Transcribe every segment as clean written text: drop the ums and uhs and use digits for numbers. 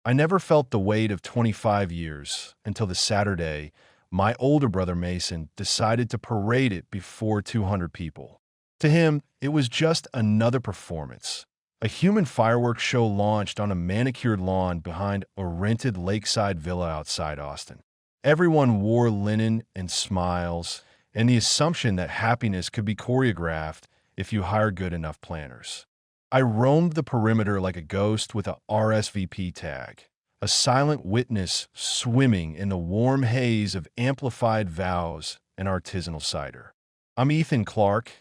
I never felt the weight of 25 years until the Saturday my older brother Mason decided to parade it before 200 people. To him, it was just another performance. A human fireworks show launched on a manicured lawn behind a rented lakeside villa outside Austin. Everyone wore linen and smiles, and the assumption that happiness could be choreographed if you hired good enough planners. I roamed the perimeter like a ghost with a RSVP tag, a silent witness swimming in the warm haze of amplified vows and artisanal cider. I'm Ethan Clark,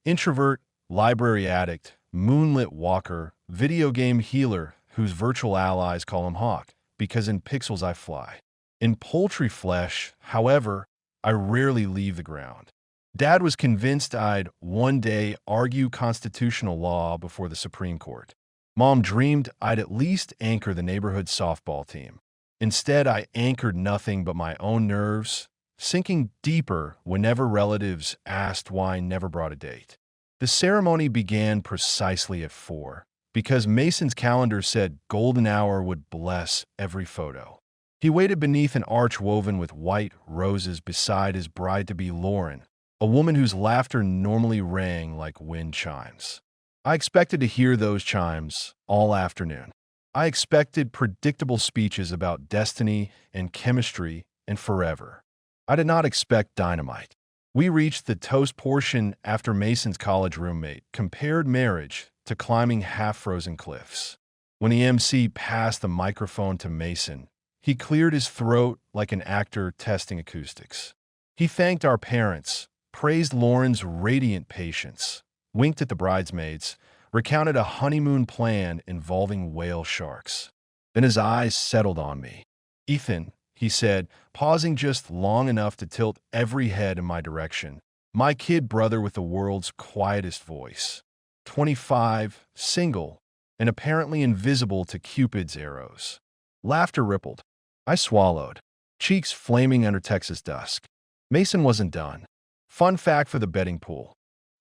introvert, library addict, moonlit walker, video game healer whose virtual allies call him Hawk, because in pixels I fly. In poultry flesh, however, I rarely leave the ground. Dad was convinced I'd one day argue constitutional law before the Supreme Court. Mom dreamed I'd at least anchor the neighborhood softball team. Instead, I anchored nothing but my own nerves, sinking deeper whenever relatives asked why I never brought a date. The ceremony began precisely at 4, because Mason's calendar said golden hour would bless every photo. He waited beneath an arch woven with white roses beside his bride-to-be Lauren, a woman whose laughter normally rang like wind chimes. I expected to hear those chimes all afternoon. I expected predictable speeches about destiny and chemistry and forever. I did not expect dynamite. We reached the toast portion after Mason's college roommate compared marriage to climbing half-frozen cliffs. When the MC passed the microphone to Mason, he cleared his throat like an actor testing acoustics. He thanked our parents, praised Lauren's radiant patience, winked at the bridesmaids, recounted a honeymoon plan involving whale sharks. Then his eyes settled on me. "Ethan," he said, pausing just long enough to tilt every head in my direction, "my kid brother with the world's quietest voice. 25, single, and apparently invisible to Cupid's arrows." Laughter rippled. I swallowed, cheeks flaming under Texas dusk. Mason wasn't done. Fun fact for the betting pool: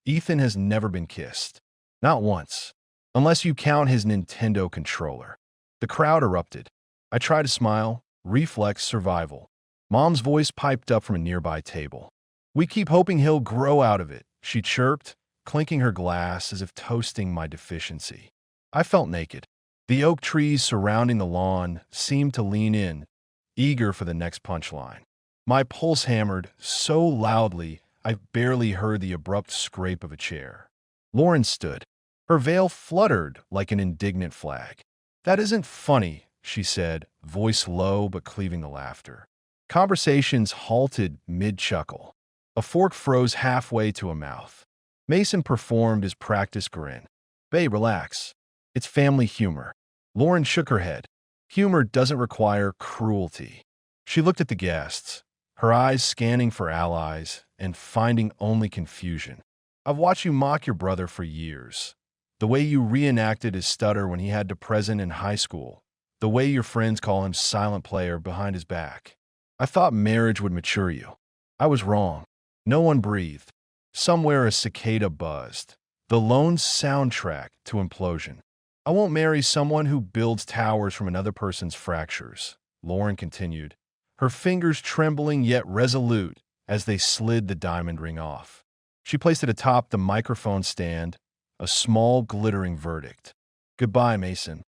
Ethan has never been kissed. Not once. Unless you count his Nintendo controller. The crowd erupted. I tried to smile. Reflex survival. Mom's voice piped up from a nearby table. "We keep hoping he'll grow out of it," she chirped, clinking her glass as if toasting my deficiency. I felt naked. The oak trees surrounding the lawn seemed to lean in, eager for the next punchline. My pulse hammered so loudly I barely heard the abrupt scrape of a chair. Lauren stood. Her veil fluttered like an indignant flag. "That isn't funny," she said, voice low but cleaving the laughter. Conversations halted mid-chuckle. A fork froze halfway to a mouth. Mason performed his practice grin. "Babe, relax. It's family humor." Lauren shook her head. "Humor doesn't require cruelty." She looked at the guests, her eyes scanning for allies and finding only confusion. "I've watched you mock your brother for years. The way you reenacted his stutter when he had to present in high school. The way your friends call him silent player behind his back. I thought marriage would mature you. I was wrong." No one breathed. Somewhere a cicada buzzed. The lone soundtrack to implosion. "I won't marry someone who builds towers from another person's fractures," Lauren continued, her fingers trembling yet resolute as they slid the diamond ring off. She placed it atop the microphone stand, a small glittering verdict. "Goodbye, Mason."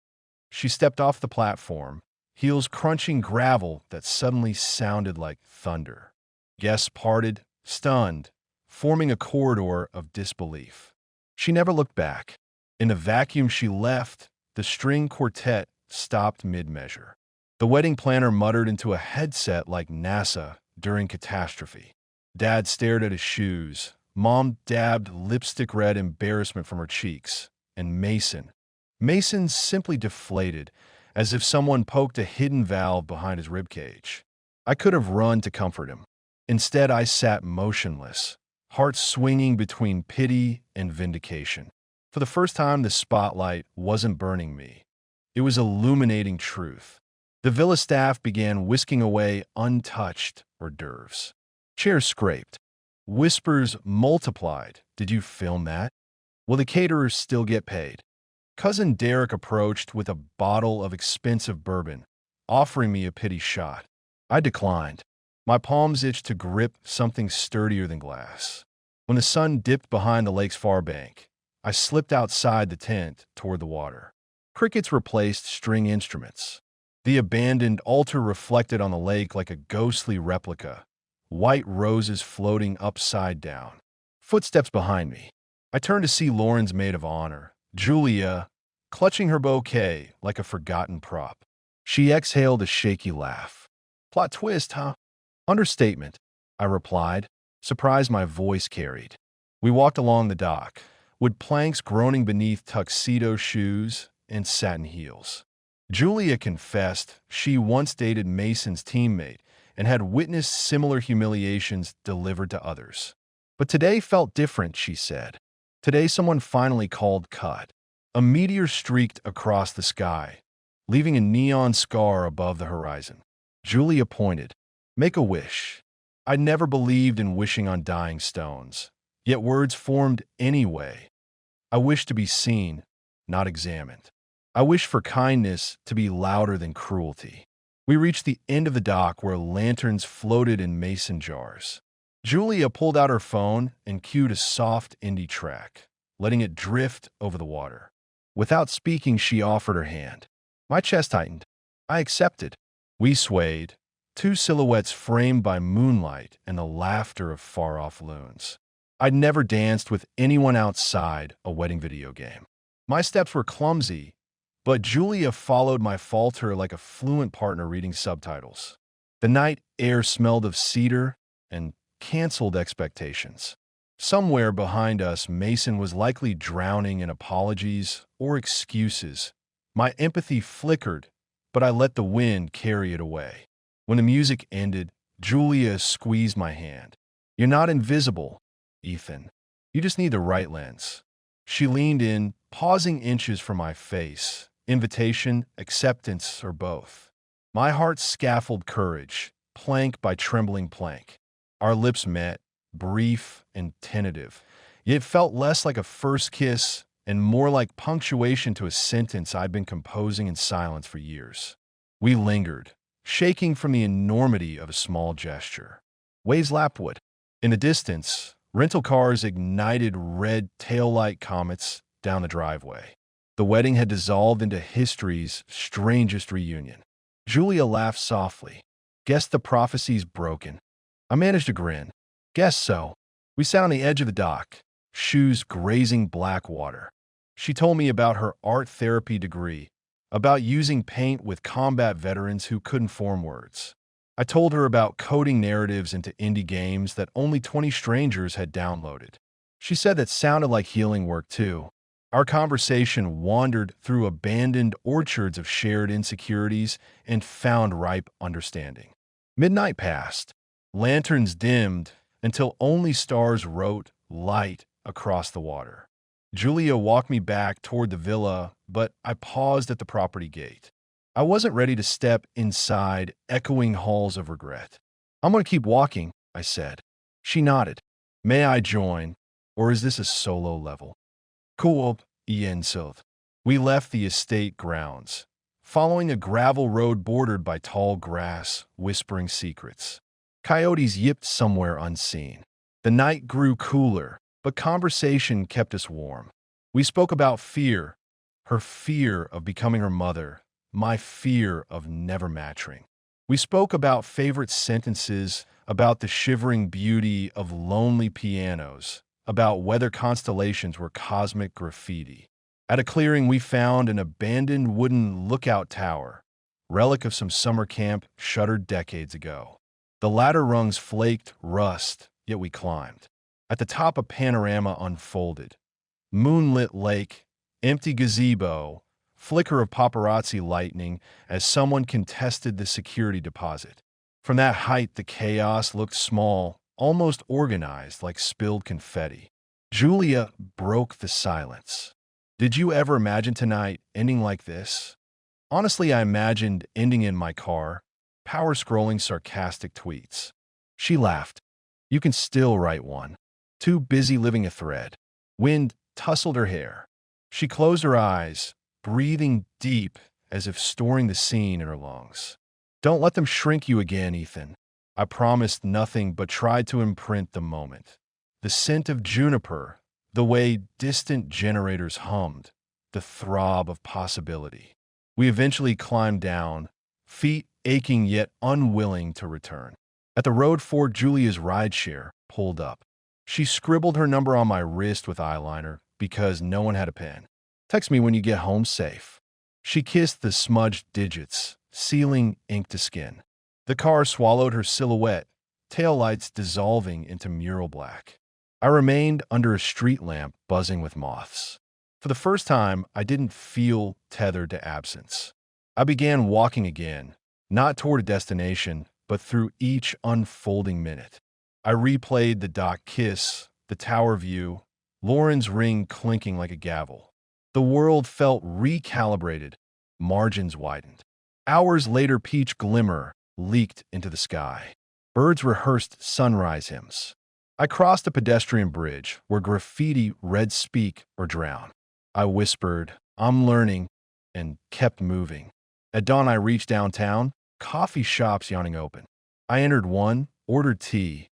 She stepped off the platform, heels crunching gravel that suddenly sounded like thunder. Guests parted, stunned, forming a corridor of disbelief. She never looked back. In the vacuum she left, the string quartet stopped mid-measure. The wedding planner muttered into a headset like NASA during catastrophe. Dad stared at his shoes. Mom dabbed lipstick red embarrassment from her cheeks. And Mason simply deflated, as if someone poked a hidden valve behind his ribcage. I could have run to comfort him. Instead, I sat motionless, heart swinging between pity and vindication. For the first time, the spotlight wasn't burning me. It was illuminating truth. The villa staff began whisking away untouched hors d'oeuvres. Chairs scraped. Whispers multiplied. "Did you film that? Will the caterers still get paid?" Cousin Derek approached with a bottle of expensive bourbon, offering me a pity shot. I declined. My palms itched to grip something sturdier than glass. When the sun dipped behind the lake's far bank, I slipped outside the tent toward the water. Crickets replaced string instruments. The abandoned altar reflected on the lake like a ghostly replica, white roses floating upside down. Footsteps behind me. I turned to see Lauren's maid of honor, Julia, clutching her bouquet like a forgotten prop. She exhaled a shaky laugh. Plot twist, huh? Understatement, I replied, surprised my voice carried. We walked along the dock, wood planks groaning beneath tuxedo shoes and satin heels. Julia confessed she once dated Mason's teammate and had witnessed similar humiliations delivered to others. But today felt different, she said. Today someone finally called cut. A meteor streaked across the sky, leaving a neon scar above the horizon. Julia pointed. Make a wish. I never believed in wishing on dying stones, yet words formed anyway. I wish to be seen, not examined. I wish for kindness to be louder than cruelty. We reached the end of the dock where lanterns floated in mason jars. Julia pulled out her phone and cued a soft indie track, letting it drift over the water. Without speaking, she offered her hand. My chest tightened. I accepted. We swayed, two silhouettes framed by moonlight and the laughter of far-off loons. I'd never danced with anyone outside a wedding video game. My steps were clumsy, but Julia followed my falter like a fluent partner reading subtitles. The night air smelled of cedar and canceled expectations. Somewhere behind us, Mason was likely drowning in apologies or excuses. My empathy flickered, but I let the wind carry it away. When the music ended, Julia squeezed my hand. You're not invisible, Ethan. You just need the right lens. She leaned in, pausing inches from my face. Invitation, acceptance, or both. My heart scaffolded courage, plank by trembling plank. Our lips met, brief and tentative. Yet it felt less like a first kiss and more like punctuation to a sentence I'd been composing in silence for years. We lingered, shaking from the enormity of a small gesture. Waves lapped wood. In the distance, rental cars ignited red taillight comets down the driveway. The wedding had dissolved into history's strangest reunion. Julia laughed softly. Guess the prophecy's broken. I managed to grin. Guess so. We sat on the edge of the dock, shoes grazing black water. She told me about her art therapy degree, about using paint with combat veterans who couldn't form words. I told her about coding narratives into indie games that only 20 strangers had downloaded. She said that sounded like healing work too. Our conversation wandered through abandoned orchards of shared insecurities and found ripe understanding. Midnight passed. Lanterns dimmed until only stars wrote light across the water. Julia walked me back toward the villa, but I paused at the property gate. I wasn't ready to step inside echoing halls of regret. I'm going to keep walking, I said. She nodded. May I join, or is this a solo level? Cool, Ian Silv. We left the estate grounds, following a gravel road bordered by tall grass, whispering secrets. Coyotes yipped somewhere unseen. The night grew cooler, but conversation kept us warm. We spoke about fear, her fear of becoming her mother, my fear of never matching. We spoke about favorite sentences, about the shivering beauty of lonely pianos, about whether constellations were cosmic graffiti. At a clearing, we found an abandoned wooden lookout tower, relic of some summer camp shuttered decades ago. The ladder rungs flaked rust, yet we climbed. At the top, a panorama unfolded. Moonlit lake, empty gazebo, flicker of paparazzi lightning as someone contested the security deposit. From that height, the chaos looked small, almost organized like spilled confetti. Julia broke the silence. Did you ever imagine tonight ending like this? Honestly, I imagined ending in my car, power scrolling sarcastic tweets. She laughed. You can still write one. Too busy living a thread. Wind tousled her hair. She closed her eyes, breathing deep as if storing the scene in her lungs. Don't let them shrink you again, Ethan. I promised nothing but tried to imprint the moment. The scent of juniper, the way distant generators hummed, the throb of possibility. We eventually climbed down, feet aching yet unwilling to return. At the road Ford Julia's rideshare pulled up. She scribbled her number on my wrist with eyeliner because no one had a pen. Text me when you get home safe. She kissed the smudged digits, sealing ink to skin. The car swallowed her silhouette, taillights dissolving into mural black. I remained under a street lamp buzzing with moths. For the first time, I didn't feel tethered to absence. I began walking again, not toward a destination, but through each unfolding minute. I replayed the dock kiss, the tower view, Lauren's ring clinking like a gavel. The world felt recalibrated, margins widened. Hours later, peach glimmer leaked into the sky. Birds rehearsed sunrise hymns. I crossed a pedestrian bridge where graffiti read "Speak or Drown." I whispered, "I'm learning," and kept moving. At dawn, I reached downtown, coffee shops yawning open. I entered one, ordered tea,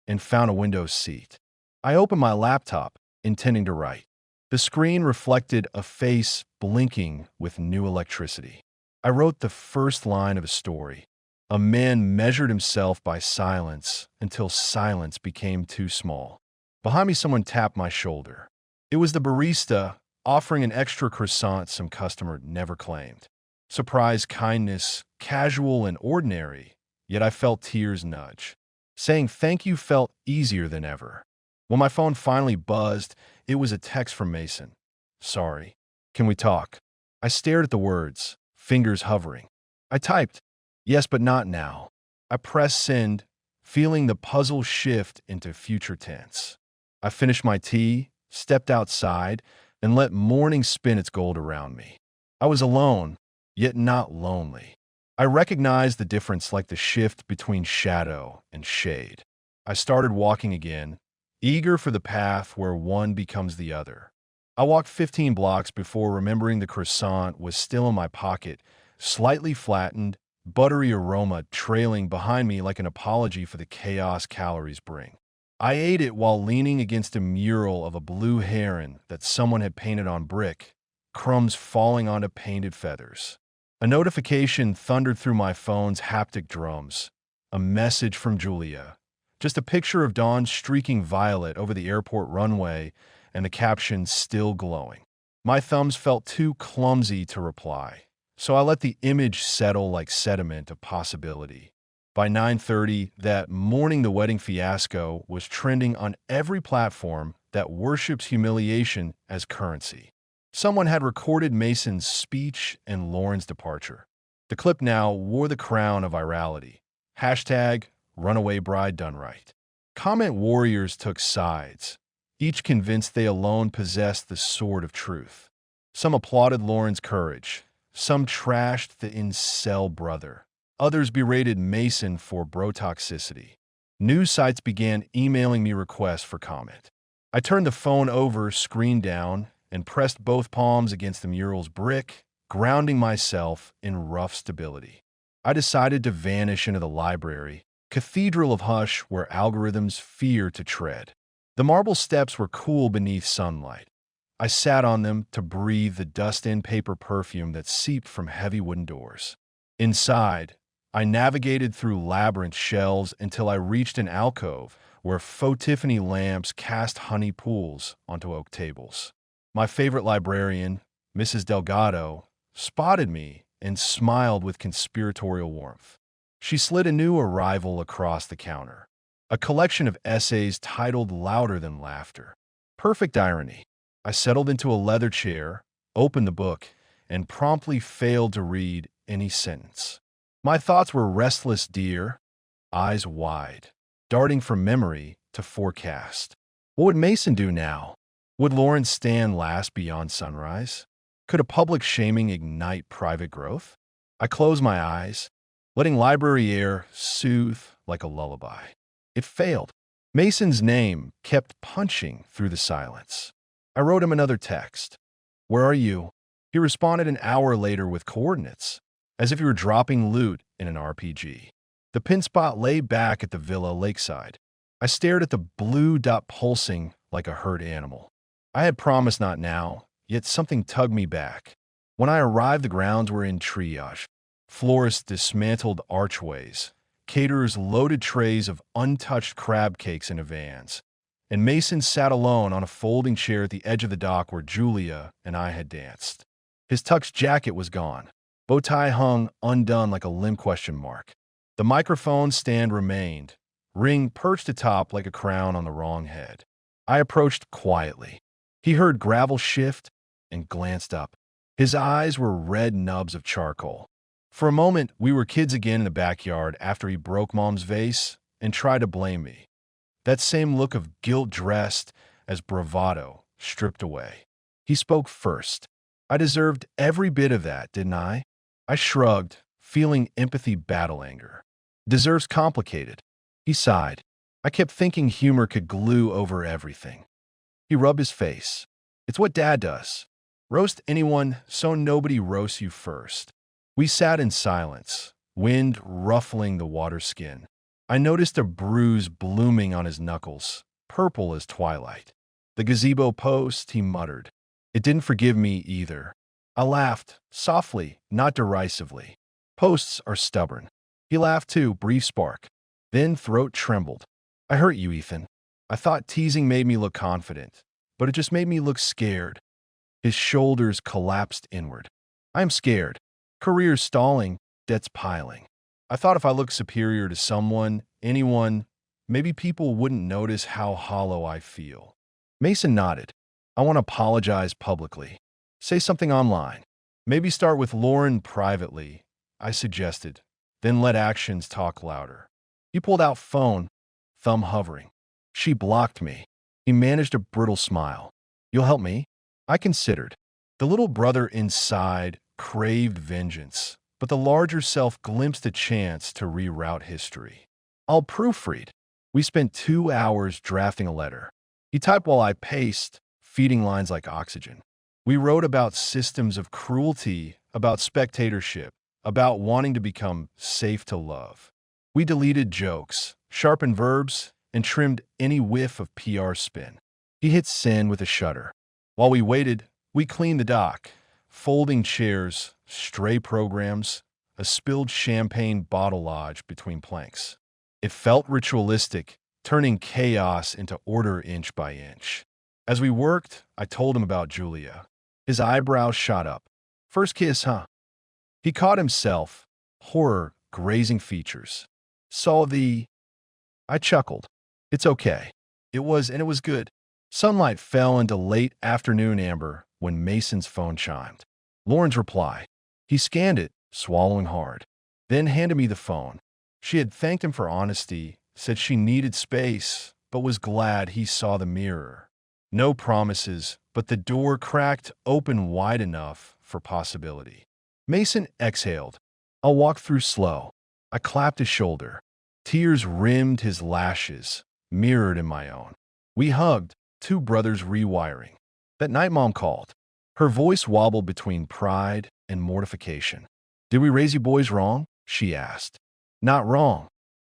and found a window seat. I opened my laptop, intending to write. The screen reflected a face blinking with new electricity. I wrote the first line of a story. A man measured himself by silence until silence became too small. Behind me, someone tapped my shoulder. It was the barista offering an extra croissant some customer never claimed. Surprise kindness, casual and ordinary, yet I felt tears nudge. Saying thank you felt easier than ever. When my phone finally buzzed, it was a text from Mason. "Sorry. Can we talk?" I stared at the words, fingers hovering. I typed, "Yes, but not now." I pressed send, feeling the puzzle shift into future tense. I finished my tea, stepped outside, and let morning spin its gold around me. I was alone, yet not lonely. I recognized the difference like the shift between shadow and shade. I started walking again, eager for the path where one becomes the other. I walked 15 blocks before remembering the croissant was still in my pocket, slightly flattened, buttery aroma trailing behind me like an apology for the chaos calories bring. I ate it while leaning against a mural of a blue heron that someone had painted on brick, crumbs falling onto painted feathers. A notification thundered through my phone's haptic drums. A message from Julia. Just a picture of dawn streaking violet over the airport runway and the caption still glowing. My thumbs felt too clumsy to reply, so I let the image settle like sediment of possibility. By 9:30, that morning, the wedding fiasco was trending on every platform that worships humiliation as currency. Someone had recorded Mason's speech and Lauren's departure. The clip now wore the crown of virality. Hashtag runaway bride done right. Comment warriors took sides, each convinced they alone possessed the sword of truth. Some applauded Lauren's courage. Some trashed the incel brother. Others berated Mason for bro-toxicity. News sites began emailing me requests for comment. I turned the phone over, screen down, and pressed both palms against the mural's brick, grounding myself in rough stability. I decided to vanish into the library, cathedral of hush where algorithms fear to tread. The marble steps were cool beneath sunlight. I sat on them to breathe the dust-in paper perfume that seeped from heavy wooden doors. Inside, I navigated through labyrinth shelves until I reached an alcove where faux Tiffany lamps cast honey pools onto oak tables. My favorite librarian, Mrs. Delgado, spotted me and smiled with conspiratorial warmth. She slid a new arrival across the counter, a collection of essays titled Louder Than Laughter. Perfect irony. I settled into a leather chair, opened the book, and promptly failed to read any sentence. My thoughts were restless deer, eyes wide, darting from memory to forecast. What would Mason do now? Would Lauren's stand last beyond sunrise? Could a public shaming ignite private growth? I closed my eyes, letting library air soothe like a lullaby. It failed. Mason's name kept punching through the silence. I wrote him another text. Where are you? He responded an hour later with coordinates, as if he were dropping loot in an RPG. The pin spot lay back at the villa lakeside. I stared at the blue dot pulsing like a hurt animal. I had promised not now, yet something tugged me back. When I arrived, the grounds were in triage. Florists dismantled archways, caterers loaded trays of untouched crab cakes into vans, and Mason sat alone on a folding chair at the edge of the dock where Julia and I had danced. His tux jacket was gone. Bow tie hung undone like a limb question mark. The microphone stand remained, ring perched atop like a crown on the wrong head. I approached quietly. He heard gravel shift and glanced up. His eyes were red nubs of charcoal. For a moment, we were kids again in the backyard after he broke Mom's vase and tried to blame me. That same look of guilt dressed as bravado stripped away. He spoke first. I deserved every bit of that, didn't I? I shrugged, feeling empathy battle anger. Deserves complicated. He sighed. I kept thinking humor could glue over everything. He rubbed his face. It's what Dad does. Roast anyone so nobody roasts you first. We sat in silence, wind ruffling the water skin. I noticed a bruise blooming on his knuckles, purple as twilight. The gazebo post, he muttered. It didn't forgive me either. I laughed, softly, not derisively. Posts are stubborn. He laughed too, brief spark. Then throat trembled. I hurt you, Ethan. I thought teasing made me look confident, but it just made me look scared. His shoulders collapsed inward. I am scared. Career's stalling, debt's piling. I thought if I looked superior to someone, anyone, maybe people wouldn't notice how hollow I feel. Mason nodded. I want to apologize publicly. Say something online. Maybe start with Lauren privately, I suggested. Then let actions talk louder. He pulled out phone, thumb hovering. She blocked me. He managed a brittle smile. You'll help me? I considered. The little brother inside craved vengeance, but the larger self glimpsed a chance to reroute history. I'll proofread. We spent 2 hours drafting a letter. He typed while I paced, feeding lines like oxygen. We wrote about systems of cruelty, about spectatorship, about wanting to become safe to love. We deleted jokes, sharpened verbs, and trimmed any whiff of PR spin. He hit send with a shudder. While we waited, we cleaned the dock, folding chairs, stray programs, a spilled champagne bottle lodge between planks. It felt ritualistic, turning chaos into order inch by inch. As we worked, I told him about Julia. His eyebrows shot up. First kiss, huh? He caught himself, horror grazing features. Saw the... I chuckled. It's okay. It was good. Sunlight fell into late afternoon amber when Mason's phone chimed. Lauren's reply. He scanned it, swallowing hard, then handed me the phone. She had thanked him for honesty, said she needed space, but was glad he saw the mirror. No promises, but the door cracked open wide enough for possibility. Mason exhaled. I'll walk through slow. I clapped his shoulder. Tears rimmed his lashes, mirrored in my own. We hugged, two brothers rewiring. That night Mom called. Her voice wobbled between pride and mortification. Did we raise you boys wrong? She asked. Not wrong,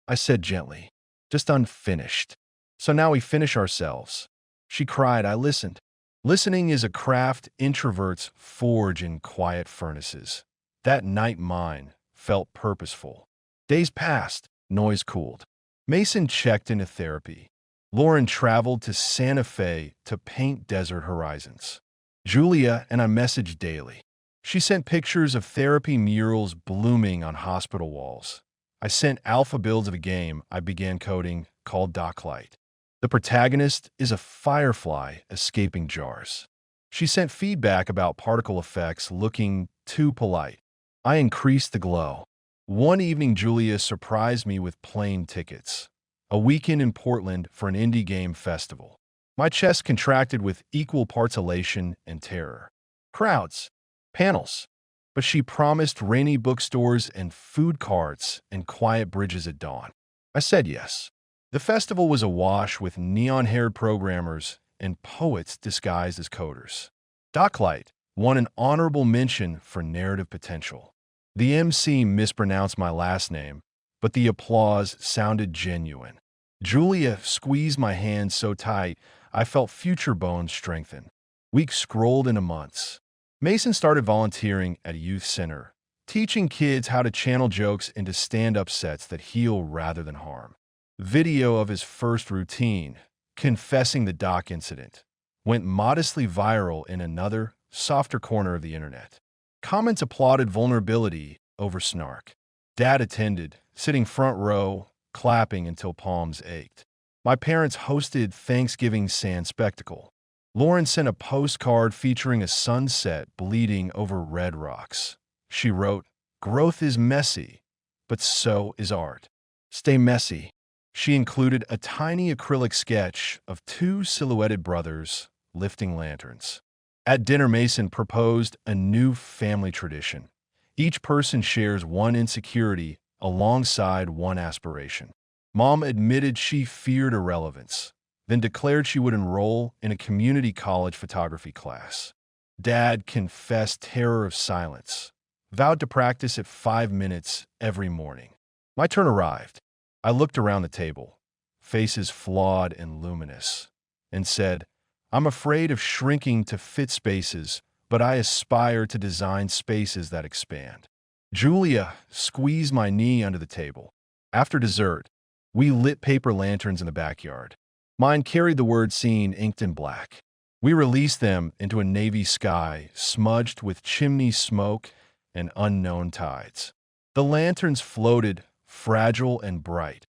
I said gently. Just unfinished. So now we finish ourselves. She cried. I listened. Listening is a craft introverts forge in quiet furnaces. That night mine felt purposeful. Days passed. Noise cooled. Mason checked into therapy. Lauren traveled to Santa Fe to paint desert horizons. Julia and I messaged daily. She sent pictures of therapy murals blooming on hospital walls. I sent alpha builds of a game I began coding called Docklight. The protagonist is a firefly escaping jars. She sent feedback about particle effects looking too polite. I increased the glow. One evening, Julia surprised me with plane tickets. A weekend in Portland for an indie game festival. My chest contracted with equal parts elation and terror. Crowds, panels. But she promised rainy bookstores and food carts and quiet bridges at dawn. I said yes. The festival was awash with neon-haired programmers and poets disguised as coders. Docklight won an honorable mention for narrative potential. The MC mispronounced my last name, but the applause sounded genuine. Julia squeezed my hand so tight I felt future bones strengthen. Weeks scrolled into months. Mason started volunteering at a youth center, teaching kids how to channel jokes into stand-up sets that heal rather than harm. Video of his first routine, confessing the dock incident, went modestly viral in another, softer corner of the internet. Comments applauded vulnerability over snark. Dad attended, sitting front row, clapping until palms ached. My parents hosted Thanksgiving sand spectacle. Lauren sent a postcard featuring a sunset bleeding over red rocks. She wrote, "Growth is messy, but so is art. Stay messy." She included a tiny acrylic sketch of two silhouetted brothers lifting lanterns. At dinner, Mason proposed a new family tradition. Each person shares one insecurity alongside one aspiration. Mom admitted she feared irrelevance, then declared she would enroll in a community college photography class. Dad confessed terror of silence, vowed to practice at 5 minutes every morning. My turn arrived. I looked around the table, faces flawed and luminous, and said, "I'm afraid of shrinking to fit spaces, but I aspire to design spaces that expand." Julia squeezed my knee under the table. After dessert, we lit paper lanterns in the backyard. Mine carried the word "seen" inked in black. We released them into a navy sky smudged with chimney smoke and unknown tides. The lanterns floated, fragile and bright,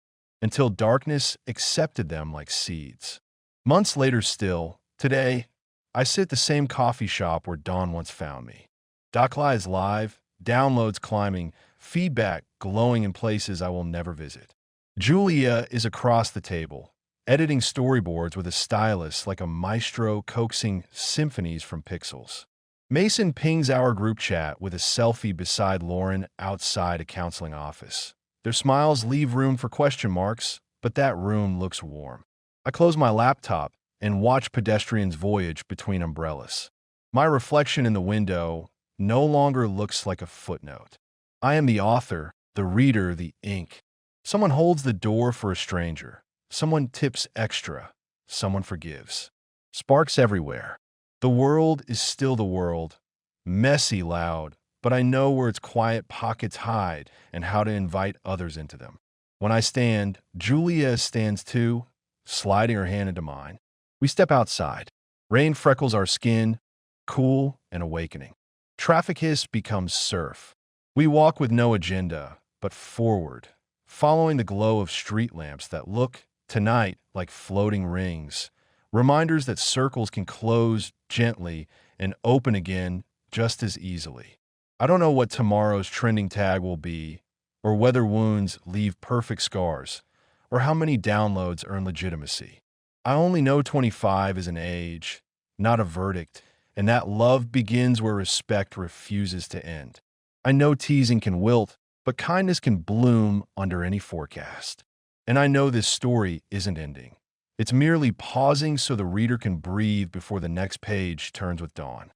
until darkness accepted them like seeds. Months later still, today, I sit at the same coffee shop where Dawn once found me. Dockly is live, downloads climbing, feedback glowing in places I will never visit. Julia is across the table, editing storyboards with a stylus like a maestro coaxing symphonies from pixels. Mason pings our group chat with a selfie beside Lauren outside a counseling office. Their smiles leave room for question marks, but that room looks warm. I close my laptop and watch pedestrians voyage between umbrellas. My reflection in the window no longer looks like a footnote. I am the author, the reader, the ink. Someone holds the door for a stranger. Someone tips extra. Someone forgives. Sparks everywhere. The world is still the world, messy, loud, but I know where its quiet pockets hide and how to invite others into them. When I stand, Julia stands too, sliding her hand into mine. We step outside. Rain freckles our skin, cool and awakening. Traffic hiss becomes surf. We walk with no agenda, but forward, following the glow of street lamps that look, tonight, like floating rings, reminders that circles can close gently and open again just as easily. I don't know what tomorrow's trending tag will be, or whether wounds leave perfect scars, or how many downloads earn legitimacy. I only know 25 is an age, not a verdict, and that love begins where respect refuses to end. I know teasing can wilt, but kindness can bloom under any forecast. And I know this story isn't ending. It's merely pausing so the reader can breathe before the next page turns with dawn.